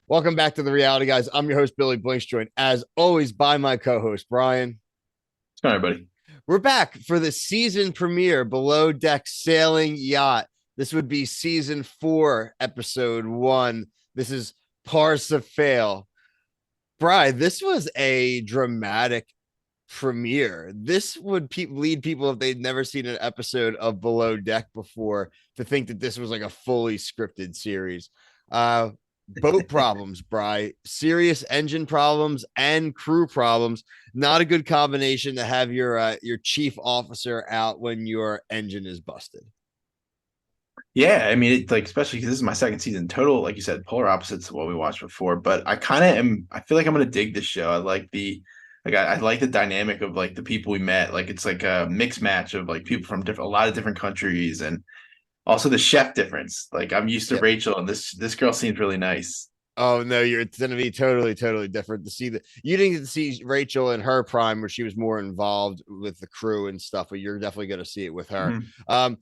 Welcome back to the reality, guys. I'm your host, Billy Blinks, joined as always by my co-host, Brian. All right, buddy. We're back for the season premiere, Below Deck Sailing Yacht. This would be season 4, episode 1. This is ParsiFAIL. Brian, this was a dramatic premiere. This would lead people, if they'd never seen an episode of Below Deck before, to think that this was like a fully scripted series. Uh, Boat problems, Bry, serious engine problems and crew problems. Not a good combination to have your chief officer out when your engine is busted. Yeah, I mean, like especially because this is my second season total. Like you said, polar opposites of what we watched before. But I kind of am. I feel like I'm gonna dig this show. I like I like the dynamic of like the people we met. Like it's like a mixed match of like people from a lot of different countries, and also the chef difference. Like I'm used to Yeah. Rachel, and this girl seems really nice. Oh no, it's gonna be totally different to see that you didn't get to see Rachel in her prime where she was more involved with the crew and stuff, but you're definitely gonna see it with her. Mhm. Um,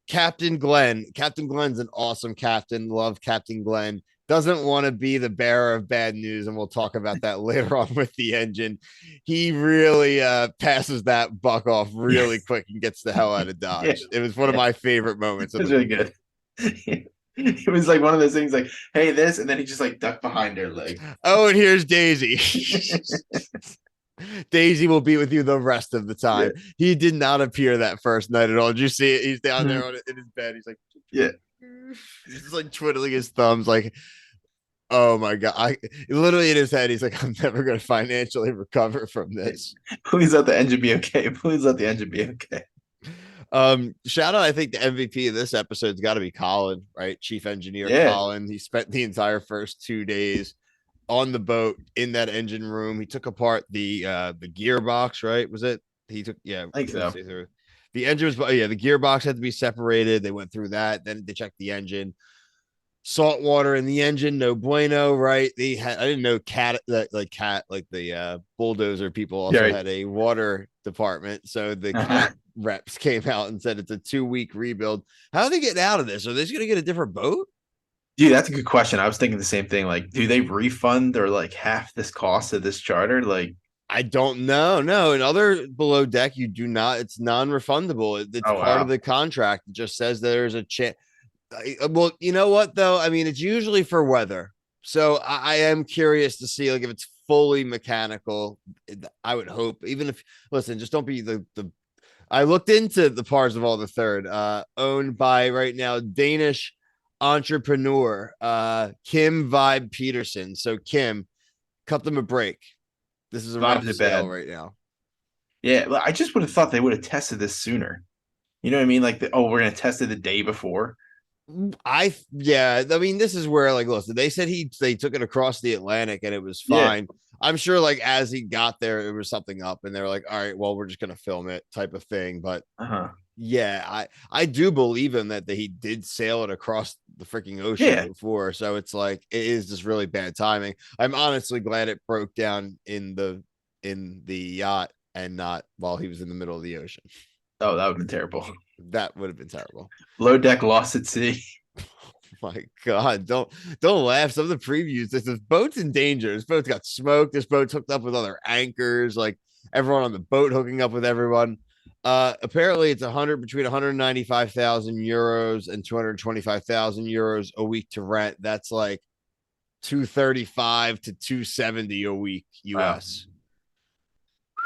Captain Glenn. Captain Glenn's an awesome captain. Love Captain Glenn. Doesn't want to be the bearer of bad news, and we'll talk about that later on with the engine. He really passes that buck off Yeah, really quick and gets the hell out of yeah, Dodge. It was one of yeah. my favorite moments It of was the really good. It was like one of those things, like, "Hey, this," and then he just like ducked behind her leg. Oh, and here's Daisy. Daisy will be with you the rest of the Yeah. time. He did not appear that first night at all. Did you see it? He's down there Mhm. in his bed. He's like, Yeah. he's just like twiddling his thumbs, like, oh my god! I literally in his head, he's like, I'm never going to financially recover from this. Please let the engine be okay. Please let the engine be okay. Shout out, I think the MVP of this episode's got to be Colin, right? Chief engineer Yeah, Colin. He spent the entire first 2 days on the boat in that engine room. He took apart the gearbox, right? Was it? He took yeah. I think Let's so. see through the engine was yeah. The gearbox had to be separated. They went through that. Then they checked the engine. Salt water in the engine, no bueno, right? They had I didn't know cat like the bulldozer people Yeah, also right. had a water department. So the Uh-huh. cat reps came out and said it's a 2 week rebuild. How are they getting out of this? Are they just gonna get a different boat? Dude, that's a good question. I was thinking the same thing. Like, do they refund or like half this cost of this charter? Like, I don't know. No, in other below deck, you do not. It's non-refundable. It's oh part of wow. the contract. It just says there's a chance. Well, you know what though? I mean, it's usually for weather. So I am curious to see like if it's fully mechanical. I would hope, even if listen, just don't be the. I looked into the Parzival the third, owned by right now Danish entrepreneur Kim Vibe Peterson. So Kim, cut them a break. This is a rough Vibes are sale bad. right now. Yeah, well, I just would have thought they would have tested this sooner. You know what I mean? Like, oh, we're gonna test it the day before. Yeah, I mean, this is where like listen, they said they took it across the Atlantic and it was Yeah. fine. I'm sure like as he got there, there was something up, and they're like, all right, well, we're just gonna film it type of thing. But Uh-huh. yeah, I do believe him that he did sail it across the freaking ocean Yeah. before. So it's like it is just really bad timing. I'm honestly glad it broke down in the yacht and not while he was in the middle of the ocean. Oh, that would have been terrible. That would have been terrible. Low deck lost at sea. My God, don't laugh. Some of the previews, this boat's in danger. This boat's got smoke. This boat's hooked up with other anchors. Like everyone on the boat hooking up with everyone. Apparently it's 100 between 195,000 euros and 225,000 euros a week to rent. That's like 235 to 270 a week Wow. US.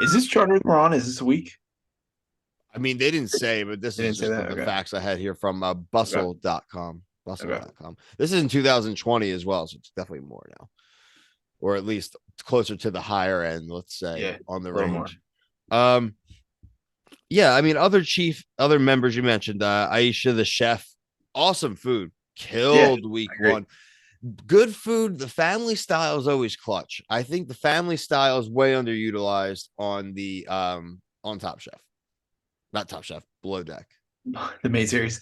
Is this charter we're on? Is this a week? I mean, they didn't say, but this They is didn't say just that. the Okay. facts I had here from Okay. bustle.com. Okay. Bustle.com. This is in 2020 as well, so it's definitely more now, or at least closer to the higher end, let's say, Yeah. on the A little more. range. Um, yeah, I mean, other members you mentioned, Aisha the chef, awesome food, Yeah, killed week I agree. one. Good food. The family style is always clutch. I think the family style is way underutilized on Top Chef, not Top Chef, Below Deck. The main series.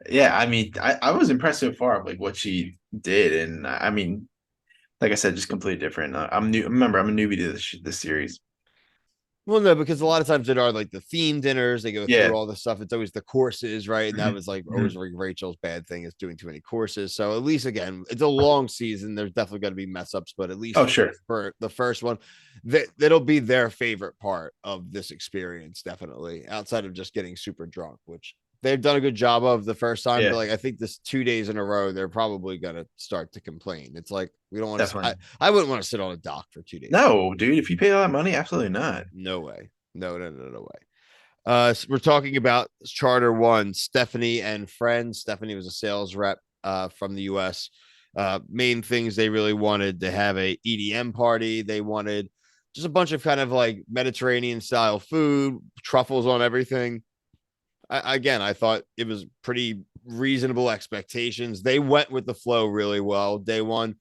Yeah, I mean, I was impressed so far of like what she did, and I mean, like I said, just completely different. I'm new. Remember, I'm a newbie to this series. Well, no, because a lot of times it are like the theme dinners. They go Yeah. through all the stuff. It's always the courses, right? And that Mhm. was like always Mhm. like Rachel's bad thing is doing too many courses. So at least again, it's a long season. There's definitely going to be mess ups, but at Oh, least sure. for the first one, that'll be their favorite part of this experience, definitely. Outside of just getting super drunk, which they've done a good job of the first time. But Yeah, like I think this 2 days in a row, they're probably going to start to complain. It's like we don't want to. definitely. I wouldn't want to sit on a dock for 2 days. No, dude, if you pay all that money, absolutely not. No way. No, no, no, no way. So we're talking about Charter One, Stephanie and friends. Stephanie was a sales rep from the US. Main things they really wanted to have a EDM party. They wanted just a bunch of kind of like Mediterranean style food, truffles on everything. Again, I thought it was pretty reasonable expectations. They went with the flow really well. Day one,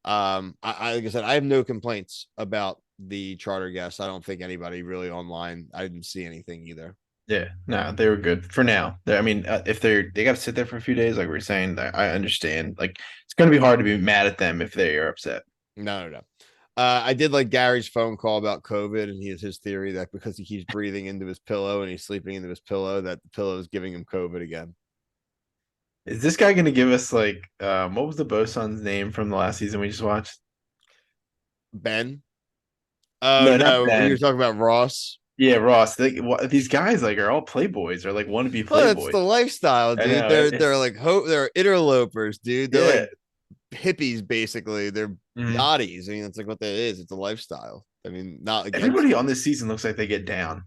like I said, I have no complaints about the charter guests. I don't think anybody really online. I didn't see anything either. Yeah, no, they were good for now. I mean, if they got to sit there for a few days, like we are saying, I understand. Like it's going to be hard to be mad at them if they are upset. No, no, no. I did like Gary's phone call about COVID, and he has his theory that because he keeps breathing into his pillow and he's sleeping into his pillow, that the pillow is giving him COVID again. Is this guy going to give us like what was the Bosun's name from the last season we just watched? Ben? Oh No, not no, you're Ben. talking about Ross. Yeah, Ross. These guys like are all playboys or like wannabe Well, that's playboys. the lifestyle, I dude. know. They're like they're interlopers, dude. They're Yeah. like hippies, basically. They're Mhm. yachties. I mean, that's like what that is. It's a lifestyle. I mean, not against Everybody it. on this season looks like they get down.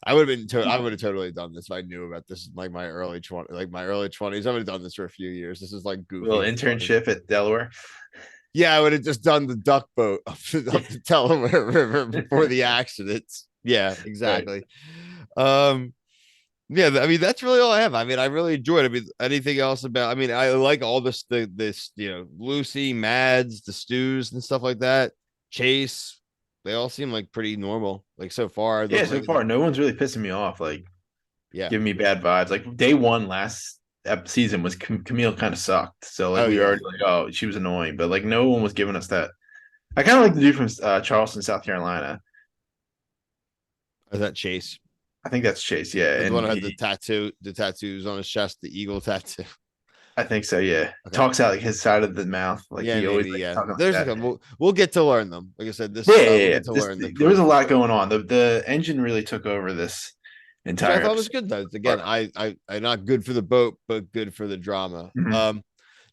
I would have I would have totally done this if I knew about this. Like my early 20s. I would have done this for a few years. This is like Little goofy and funny. internship at Delaware. Yeah, I would have just done the duck boat up the Delaware River before the accidents. Yeah, Right. exactly. Um, yeah, I mean that's really all I have. I mean, I really enjoyed it. I mean, anything else about? I mean, I like all this Lucy, Mads, the stews and stuff like that. Chase, they all seem like pretty normal. Like so far, it Yeah, looks so like far no one's really pissing me off. Like yeah. giving me bad vibes. Like day one last season was Camille kind of sucked. So like Oh we were yeah, already like, oh, she was annoying, but like no one was giving us that. I kind of like the dude from Charleston, South Carolina. is that Chase? I think that's Chase. Yeah, The one and who had the he, tattoo, the tattoos on his chest, the eagle tattoo. I think so. Yeah, Okay. talks out like his side of the mouth. Like Yeah, he always maybe. like Yeah, talking like there's a that. couple. We'll get to learn them. Like I said, Yeah, this yeah, we'll yeah. get to This learn the there was crew a for lot sure. going on. The engine really took over this Which I entire thought was episode. good though. Again, I not good for the boat, but good for the drama. Mhm.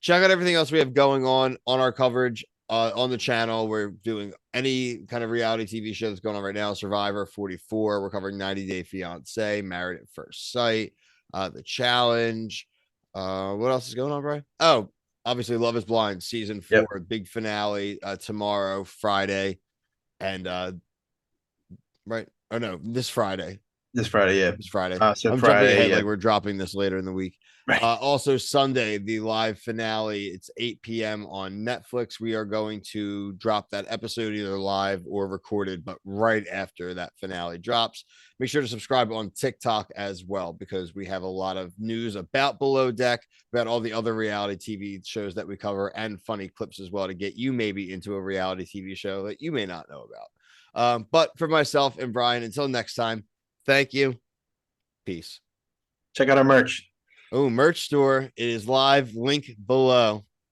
Check out everything else we have going on our coverage on the channel. We're doing any kind of reality TV show that's going on right now. Survivor 44. We're covering 90 Day Fiance, Married at First Sight, The Challenge. What else is going on, Brian? Oh, obviously Love Is Blind season Yep. 4, big finale tomorrow, Friday, and right. Oh no, this Friday. This Friday, yeah. It's Friday. So I'm jumping Friday, ahead yeah. like we're dropping this later in the week. Right. Also, Sunday, the live finale. It's 8 p.m. on Netflix. We are going to drop that episode either live or recorded, but right after that finale drops. Make sure to subscribe on TikTok as well because we have a lot of news about Below Deck, about all the other reality TV shows that we cover, and funny clips as well to get you maybe into a reality TV show that you may not know about. But for myself and Brian, until next time, thank you. Peace. Check out our merch. Oh, merch store. It is live. Link below.